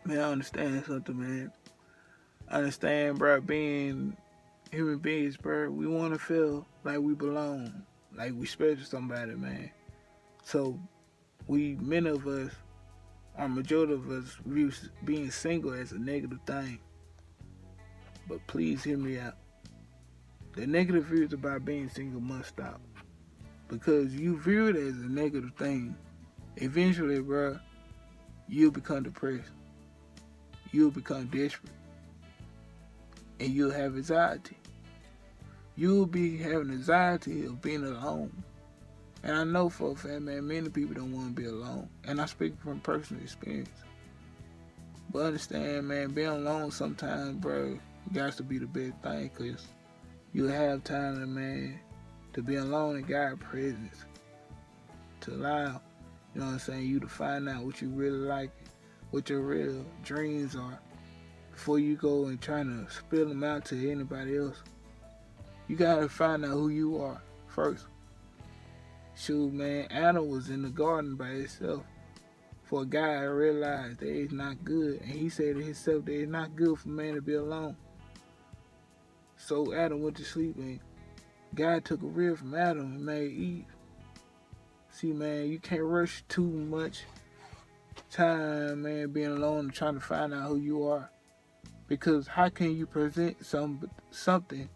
Man, I understand something, man. I understand, bro, being human beings, bro. We want to feel like we belong, like we special somebody, man. So many of us, our majority of us, view being single as a negative thing. But please hear me out. The negative views about being single must stop. Because you view it as a negative thing. Eventually, bro, you'll become depressed. You'll become desperate. And you'll have anxiety. You'll be having anxiety of being alone. And I know for a fact, man, many people don't want to be alone. And I speak from personal experience. But understand, man, being alone sometimes, bro, got to be the best thing because you have time, man, to be alone in God's presence. To allow, you know what I'm saying, you to find out what you really like, what your real dreams are before you go and trying to spill them out to anybody else. You gotta find out who you are first. Shoot, man, Adam was in the garden by himself. For a guy to realize that it's not good, and he said to himself that it's not good for man to be alone. So Adam went to sleep, and God took a rib from Adam and made Eve. See, man, you can't rush too much time, man, being alone and trying to find out who you are. Because how can you present something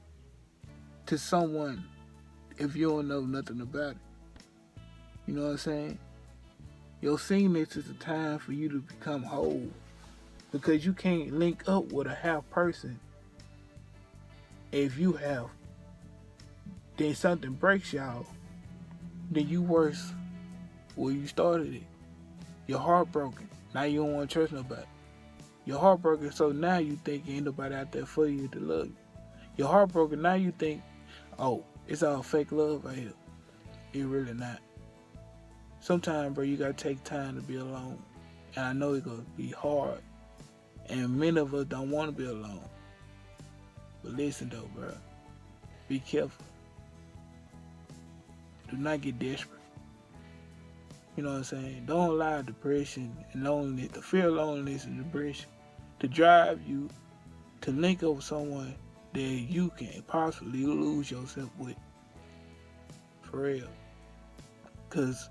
to someone if you don't know nothing about it? You know what I'm saying? Your singleness is a time for you to become whole. Because you can't link up with a half person. If you have, then something breaks y'all. Then you worse where you started it. You're heartbroken. Now you don't want to trust nobody. You're heartbroken, so now you think ain't nobody out there for you to love you. You're heartbroken, now you think, oh, it's all fake love right here. It really not. Sometimes, bro, you gotta take time to be alone. And I know it's gonna be hard. And many of us don't want to be alone. But listen though, bro. Be careful. Do not get desperate. You know what I'm saying? Don't allow depression and loneliness, the fear of loneliness and depression, to drive you to link up with someone that you can possibly lose yourself with. For real. Because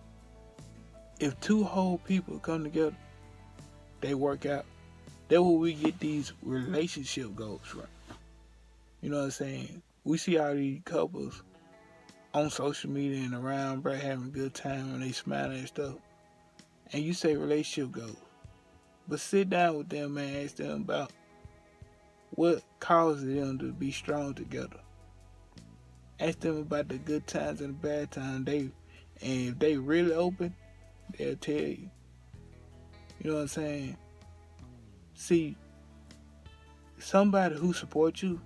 if two whole people come together, they work out. That's where we get these relationship goals from. You know what I'm saying? We see all these couples on social media and around, bro, having a good time and they smiling and stuff. And you say relationship goals. But sit down with them, man, ask them about what causes them to be strong together. Ask them about the good times and the bad times. And if they really open, they'll tell you. You know what I'm saying? See, somebody who supports you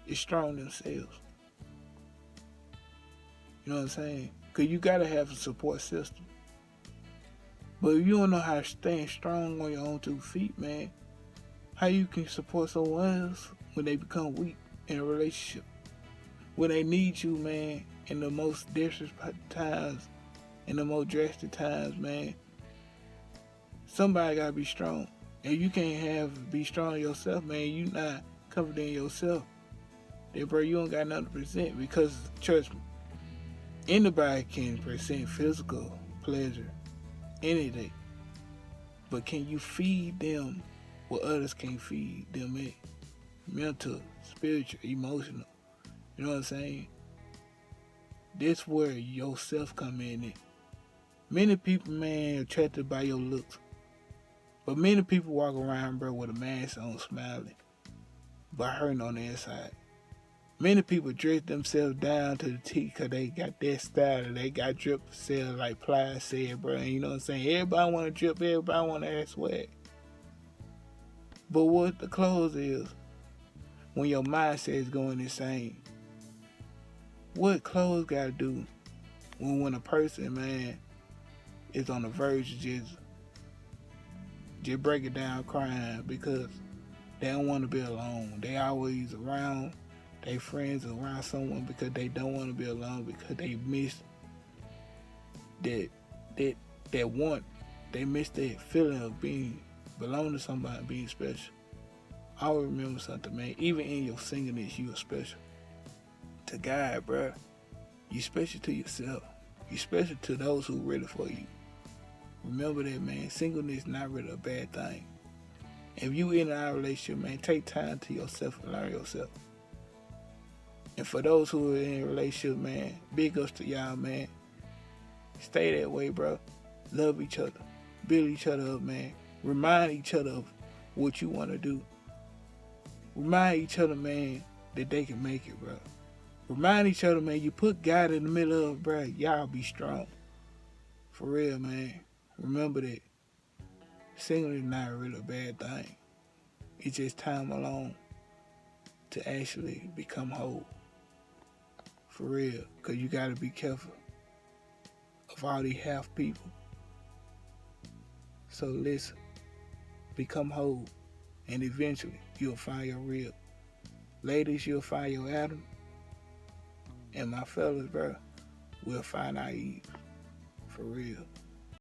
is strong themselves. You know what I'm saying? Because you got to have a support system. But if you don't know how to stand strong on your own 2 feet, man, how you can support someone else when they become weak in a relationship? When they need you, man, in the most desperate times, in the most drastic times, man, somebody gotta be strong. And you can't be strong yourself, man. You not confident in yourself. Then, bro, you don't got nothing to present because, trust me, anybody can present physical pleasure any day. But can you feed them what others can't feed them at? Mental, spiritual, emotional. You know what I'm saying? This where yourself come in at. Many people, man, are attracted by your looks. But many people walk around, bro, with a mask on smiling, but hurting on the inside. Many people dress themselves down to the T because they got that style. They got drip sales like Plies said, bro. And you know what I'm saying? Everybody want to drip. Everybody want to have swag. But what the clothes is, when your mindset is going insane, what clothes got to do when a person, man, is on the verge of just break it down crying because they don't want to be alone. They always around their friends around someone because they don't want to be alone because they miss that that that want. They miss that feeling of being belong to somebody, being special. Always remember something, man. Even in your singleness, you are special to God, bro. You special to yourself. You special to those who ready for you. Remember that, man. Singleness not really a bad thing. If you in a relationship, man, take time to yourself and learn yourself. And for those who are in a relationship, man, big ups to y'all, man. Stay that way, bro. Love each other. Build each other up, man. Remind each other of what you want to do. Remind each other, man, that they can make it, bro. Remind each other, man, you put God in the middle of, bro, y'all be strong. For real, man. Remember that. Single is not really a bad thing. It's just time alone to actually become whole. For real. Because you got to be careful of all these half people. So listen. Become whole. And eventually, you'll find your real. Ladies, you'll find your Adam. And my fellas, bro, we'll find our Eve. For real.